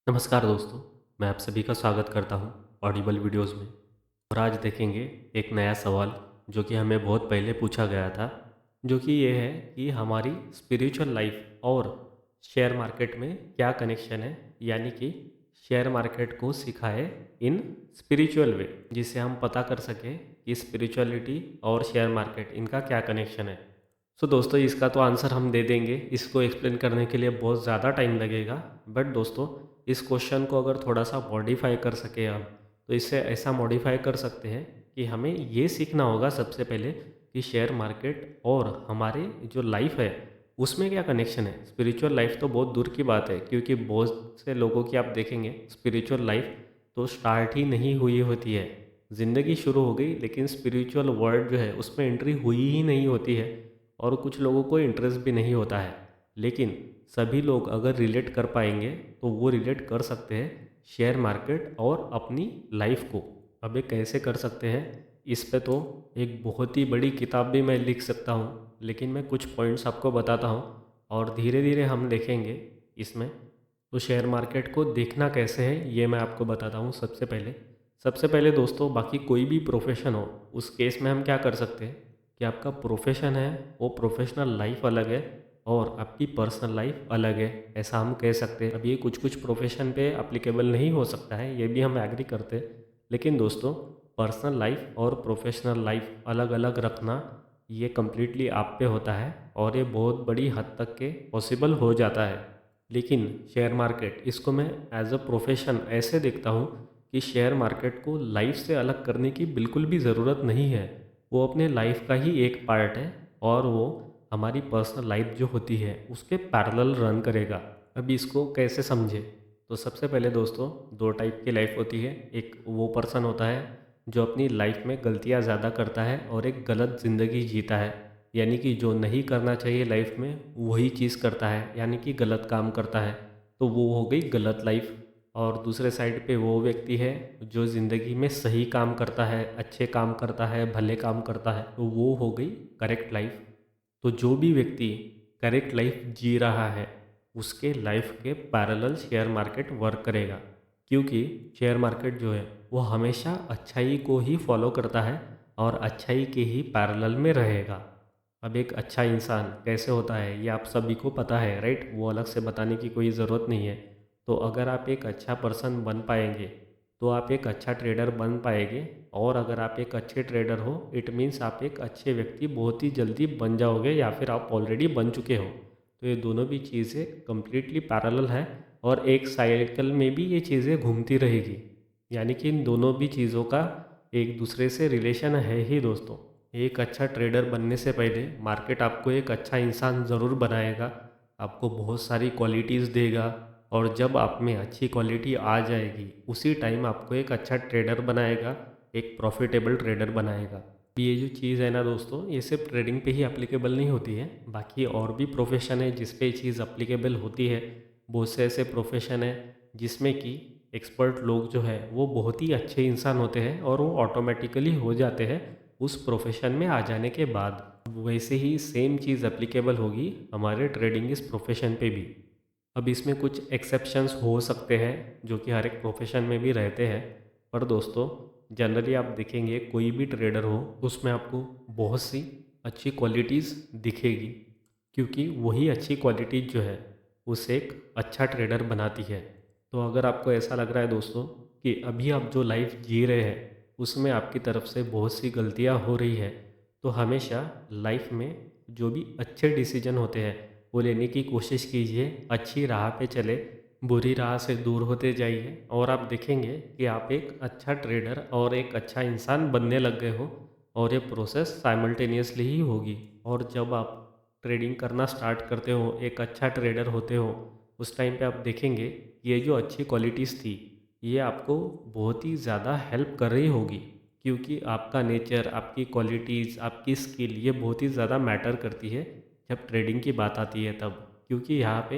नमस्कार दोस्तों, मैं आप सभी का स्वागत करता हूं ऑडिबल वीडियोस में। और आज देखेंगे एक नया सवाल जो कि हमें बहुत पहले पूछा गया था, जो कि ये है कि हमारी स्पिरिचुअल लाइफ और शेयर मार्केट में क्या कनेक्शन है। यानी कि शेयर मार्केट को सिखाए इन स्पिरिचुअल वे, जिससे हम पता कर सकें कि स्पिरिचुअलिटी और शेयर मार्केट इनका क्या कनेक्शन है। सो दोस्तों, इसका तो आंसर हम दे देंगे। इसको एक्सप्लेन करने के लिए बहुत ज़्यादा टाइम लगेगा, बट दोस्तों इस क्वेश्चन को अगर थोड़ा सा मॉडिफाई कर सके हम, तो इससे ऐसा मॉडिफाई कर सकते हैं कि हमें ये सीखना होगा सबसे पहले कि शेयर मार्केट और हमारे जो लाइफ है उसमें क्या कनेक्शन है। स्पिरिचुअल लाइफ तो बहुत दूर की बात है, क्योंकि बहुत से लोगों की आप देखेंगे स्पिरिचुअल लाइफ तो स्टार्ट ही नहीं हुई होती है। ज़िंदगी शुरू हो गई लेकिन स्पिरिचुअल वर्ल्ड जो है उसमें एंट्री हुई ही नहीं होती है, और कुछ लोगों को इंटरेस्ट भी नहीं होता है। लेकिन सभी लोग अगर रिलेट कर पाएंगे तो वो रिलेट कर सकते हैं शेयर मार्केट और अपनी लाइफ को। अब ये कैसे कर सकते हैं, इस पे तो एक बहुत ही बड़ी किताब भी मैं लिख सकता हूँ, लेकिन मैं कुछ पॉइंट्स आपको बताता हूँ और धीरे धीरे हम देखेंगे इसमें। तो शेयर मार्केट को देखना कैसे है ये मैं आपको बताता हूँ। सबसे पहले दोस्तों, बाकी कोई भी प्रोफेशन हो उस केस में हम क्या कर सकते हैं कि आपका प्रोफेशन है वो प्रोफेशनल लाइफ अलग है और आपकी पर्सनल लाइफ अलग है, ऐसा हम कह सकते हैं। अब ये कुछ कुछ प्रोफेशन पे अप्लीकेबल नहीं हो सकता है, ये भी हम एग्री करते हैं। लेकिन दोस्तों, पर्सनल लाइफ और प्रोफेशनल लाइफ अलग अलग रखना ये कम्प्लीटली आप पे होता है, और ये बहुत बड़ी हद तक के पॉसिबल हो जाता है। लेकिन शेयर मार्केट, इसको मैं एज अ प्रोफेशन ऐसे देखता हूँ कि शेयर मार्केट को लाइफ से अलग करने की बिल्कुल भी ज़रूरत नहीं है। वो अपने लाइफ का ही एक पार्ट है, और वो हमारी पर्सनल लाइफ जो होती है उसके पैरेलल रन करेगा। अभी इसको कैसे समझे, तो सबसे पहले दोस्तों, दो टाइप की लाइफ होती है। एक वो पर्सन होता है जो अपनी लाइफ में गलतियाँ ज़्यादा करता है और एक गलत ज़िंदगी जीता है, यानी कि जो नहीं करना चाहिए लाइफ में वही चीज़ करता है, यानी कि गलत काम करता है। तो वो हो गई गलत लाइफ। और दूसरे साइड पे वो व्यक्ति है जो ज़िंदगी में सही काम करता है, अच्छे काम करता है, भले काम करता है, तो वो हो गई करेक्ट लाइफ। तो जो भी व्यक्ति करेक्ट लाइफ जी रहा है उसके लाइफ के पैरेलल शेयर मार्केट वर्क करेगा, क्योंकि शेयर मार्केट जो है वो हमेशा अच्छाई को ही फॉलो करता है और अच्छाई के ही पैरेलल में रहेगा। अब एक अच्छा इंसान कैसे होता है ये आप सभी को पता है, राइट? वो अलग से बताने की कोई ज़रूरत नहीं है। तो अगर आप एक अच्छा पर्सन बन पाएंगे तो आप एक अच्छा ट्रेडर बन पाएंगे, और अगर आप एक अच्छे ट्रेडर हो इट मीन्स आप एक अच्छे व्यक्ति बहुत ही जल्दी बन जाओगे, या फिर आप ऑलरेडी बन चुके हो। तो ये दोनों भी चीज़ें कम्प्लीटली पैरेलल है, और एक साइकिल में भी ये चीज़ें घूमती रहेगी। यानी कि इन दोनों भी चीज़ों का एक दूसरे से रिलेशन है ही दोस्तों। एक अच्छा ट्रेडर बनने से पहले मार्केट आपको एक अच्छा इंसान ज़रूर बनाएगा, आपको बहुत सारी क्वालिटीज़ देगा, और जब आप में अच्छी क्वालिटी आ जाएगी उसी टाइम आपको एक अच्छा ट्रेडर बनाएगा, एक प्रॉफिटेबल ट्रेडर बनाएगा। ये जो चीज़ है ना दोस्तों, ये सिर्फ ट्रेडिंग पे ही अप्लीकेबल नहीं होती है, बाकी और भी प्रोफेशन है जिस पे ये चीज़ अप्लीकेबल होती है। बहुत से ऐसे प्रोफेशन है जिसमें कि एक्सपर्ट लोग जो है वो बहुत ही अच्छे इंसान होते हैं और वो ऑटोमेटिकली हो जाते हैं उस प्रोफेशन में आ जाने के बाद। वैसे ही सेम चीज़ एप्लीकेबल होगी हमारे ट्रेडिंग इस प्रोफेशन पे भी। अब इसमें कुछ एक्सेप्शंस हो सकते हैं जो कि हर एक प्रोफेशन में भी रहते हैं, पर दोस्तों जनरली आप देखेंगे कोई भी ट्रेडर हो उसमें आपको बहुत सी अच्छी क्वालिटीज़ दिखेगी, क्योंकि वही अच्छी क्वालिटीज़ जो है उसे एक अच्छा ट्रेडर बनाती है। तो अगर आपको ऐसा लग रहा है दोस्तों कि अभी आप जो लाइफ जी रहे हैं उसमें आपकी तरफ से बहुत सी गलतियां हो रही है, तो हमेशा लाइफ में जो भी अच्छे डिसीजन होते हैं वो लेने की कोशिश कीजिए। अच्छी राह पे चले, बुरी राह से दूर होते जाइए, और आप देखेंगे कि आप एक अच्छा ट्रेडर और एक अच्छा इंसान बनने लग गए हो। और ये प्रोसेस साइमल्टेनियसली ही होगी। और जब आप ट्रेडिंग करना स्टार्ट करते हो, एक अच्छा ट्रेडर होते हो, उस टाइम पे आप देखेंगे ये जो अच्छी क्वालिटीज़ थी ये आपको बहुत ही ज़्यादा हेल्प कर रही होगी, क्योंकि आपका नेचर, आपकी क्वालिटीज़, आपकी स्किल ये बहुत ही ज़्यादा मैटर करती है जब ट्रेडिंग की बात आती है तब। क्योंकि यहाँ पे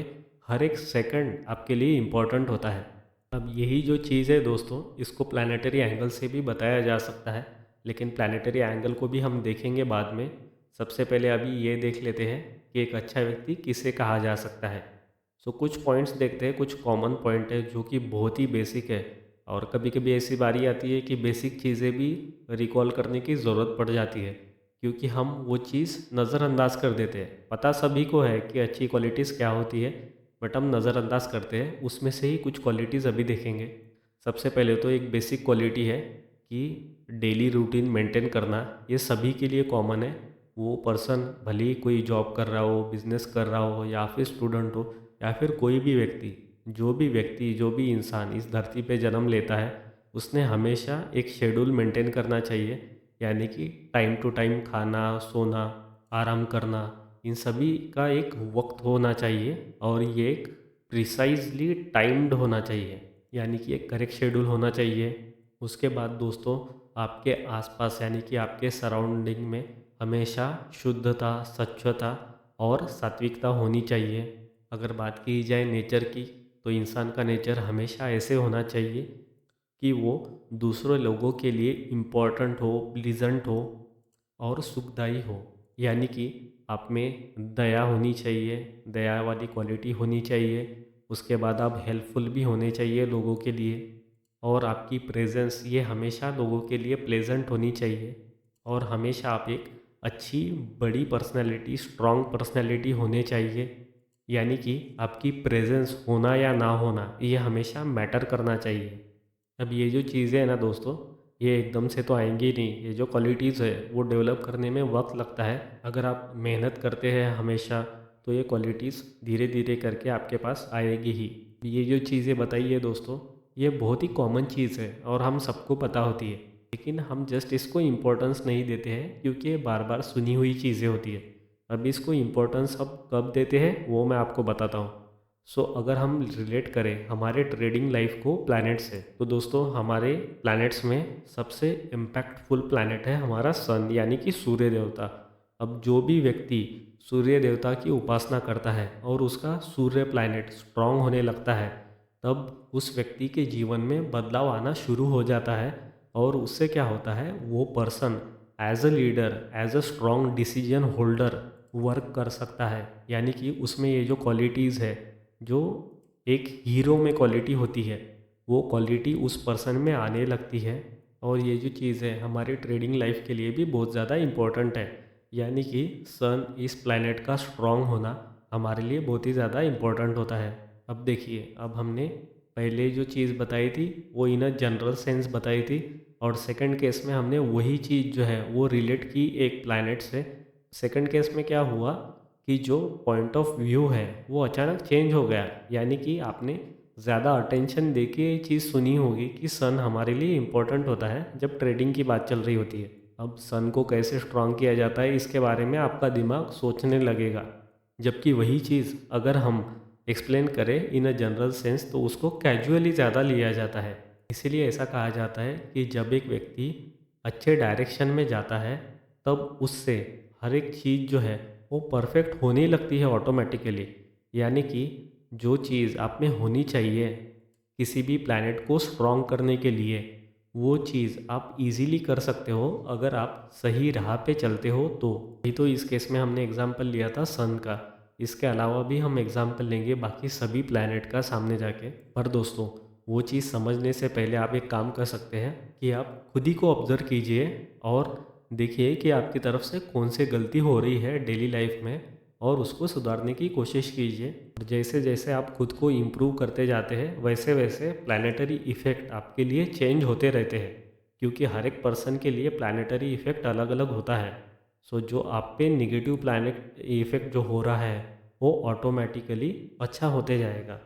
हर एक सेकंड आपके लिए इम्पोर्टेंट होता है। अब यही जो चीज़ है दोस्तों, इसको प्लानिटरी एंगल से भी बताया जा सकता है, लेकिन प्लानिटरी एंगल को भी हम देखेंगे बाद में। सबसे पहले अभी ये देख लेते हैं कि एक अच्छा व्यक्ति किसे कहा जा सकता है। सो कुछ पॉइंट्स देखते हैं, कुछ कॉमन पॉइंट है जो कि बहुत ही बेसिक है, और कभी कभी ऐसी बारी आती है कि बेसिक चीज़ें भी रिकॉल करने की ज़रूरत पड़ जाती है, क्योंकि हम वो चीज़ नज़रअंदाज कर देते हैं। पता सभी को है कि अच्छी क्वालिटीज़ क्या होती है, बट हम नज़रअंदाज करते हैं। उसमें से ही कुछ क्वालिटीज़ अभी देखेंगे। सबसे पहले तो एक बेसिक क्वालिटी है कि डेली रूटीन मेंटेन करना। ये सभी के लिए कॉमन है। वो पर्सन भले ही कोई जॉब कर रहा हो, बिजनेस कर रहा हो, या फिर स्टूडेंट हो, या फिर कोई भी व्यक्ति जो भी इंसान इस धरती पे जन्म लेता है, उसने हमेशा एक शेड्यूल मेंटेन करना चाहिए। यानी कि टाइम टू टाइम खाना, सोना, आराम करना, इन सभी का एक वक्त होना चाहिए, और ये एक प्रिसाइजली टाइम्ड होना चाहिए, यानी कि एक करेक्ट शेड्यूल होना चाहिए। उसके बाद दोस्तों, आपके आसपास यानी कि आपके सराउंडिंग में हमेशा शुद्धता, स्वच्छता और सात्विकता होनी चाहिए। अगर बात की जाए नेचर की, तो इंसान का नेचर हमेशा ऐसे होना चाहिए कि वो दूसरे लोगों के लिए इम्पोर्टेंट हो, प्लीजेंट हो और सुखदायी हो। यानी कि आप में दया होनी चाहिए, दया वाली क्वालिटी होनी चाहिए। उसके बाद आप हेल्पफुल भी होने चाहिए लोगों के लिए, और आपकी प्रेजेंस ये हमेशा लोगों के लिए प्लेजेंट होनी चाहिए। और हमेशा आप एक अच्छी बड़ी पर्सनैलिटी, स्ट्रॉन्ग पर्सनैलिटी होने चाहिए। यानी कि आपकी प्रेजेंस होना या ना होना ये हमेशा मैटर करना चाहिए। अब ये जो चीज़ें हैं ना दोस्तों, ये एकदम से तो आएंगी नहीं। ये जो क्वालिटीज़ है वो डेवलप करने में वक्त लगता है। अगर आप मेहनत करते हैं हमेशा, तो ये क्वालिटीज़ धीरे धीरे करके आपके पास आएगी ही। ये जो चीज़ें बताई है दोस्तों, ये बहुत ही कॉमन चीज़ है और हम सबको पता होती है, लेकिन हम जस्ट इसको इम्पोर्टेंस नहीं देते हैं, क्योंकि ये बार बार सुनी हुई चीज़ें होती है। अब इसको इम्पोर्टेंस अब कब देते हैं वो मैं आपको बताता हूँ। सो अगर हम रिलेट करें हमारे ट्रेडिंग लाइफ को प्लैनेट से, तो दोस्तों हमारे प्लैनेट्स में सबसे इम्पैक्टफुल प्लैनेट है हमारा सन, यानी कि सूर्य देवता। अब जो भी व्यक्ति सूर्य देवता की उपासना करता है और उसका सूर्य प्लैनेट स्ट्रांग होने लगता है, तब उस व्यक्ति के जीवन में बदलाव आना शुरू हो जाता है। और उससे क्या होता है, वो person as a leader, as a strong decision holder work कर सकता है। यानी कि उसमें ये जो क्वालिटीज़ है, जो एक हीरो में क्वालिटी होती है, वो क्वालिटी उस पर्सन में आने लगती है। और ये जो चीज़ है हमारी ट्रेडिंग लाइफ के लिए भी बहुत ज़्यादा इम्पोर्टेंट है। यानी कि सन, इस प्लैनेट का स्ट्रॉन्ग होना हमारे लिए बहुत ही ज़्यादा इम्पोर्टेंट होता है। अब देखिए, अब हमने पहले जो चीज़ बताई थी वो इन अ जनरल सेंस बताई थी, और सेकंड केस में हमने वही चीज़ जो है वो रिलेट की एक प्लैनेट से। सेकंड केस में क्या हुआ कि जो पॉइंट ऑफ व्यू है वो अचानक चेंज हो गया। यानी कि आपने ज़्यादा अटेंशन दे के ये चीज़ सुनी होगी कि सन हमारे लिए इम्पोर्टेंट होता है जब ट्रेडिंग की बात चल रही होती है। अब सन को कैसे स्ट्रांग किया जाता है इसके बारे में आपका दिमाग सोचने लगेगा, जबकि वही चीज़ अगर हम एक्सप्लेन करें इन अ जनरल सेंस, तो उसको कैजुअली ज़्यादा लिया जाता है। इसीलिए ऐसा कहा जाता है कि जब एक व्यक्ति अच्छे डायरेक्शन में जाता है, तब उससे हर एक चीज़ जो है वो परफेक्ट होने लगती है ऑटोमेटिकली। यानी कि जो चीज़ आप में होनी चाहिए किसी भी प्लैनेट को स्ट्रॉन्ग करने के लिए, वो चीज़ आप इजीली कर सकते हो अगर आप सही राह पे चलते हो। तो ये तो इस केस में हमने एग्जांपल लिया था सन का। इसके अलावा भी हम एग्जांपल लेंगे बाकी सभी प्लैनेट का सामने जाके। पर दोस्तों, वो चीज़ समझने से पहले आप एक काम कर सकते हैं कि आप खुद ही को ऑब्जर्व कीजिए और देखिए कि आपकी तरफ से कौन सी गलती हो रही है डेली लाइफ में, और उसको सुधारने की कोशिश कीजिए। और जैसे जैसे आप खुद को इम्प्रूव करते जाते हैं, वैसे वैसे प्लानिटरी इफ़ेक्ट आपके लिए चेंज होते रहते हैं, क्योंकि हर एक पर्सन के लिए प्लानिटरी इफ़ेक्ट अलग अलग होता है। सो जो आप पे निगेटिव प्लानिट इफ़ेक्ट जो हो रहा है वो ऑटोमेटिकली अच्छा होते जाएगा।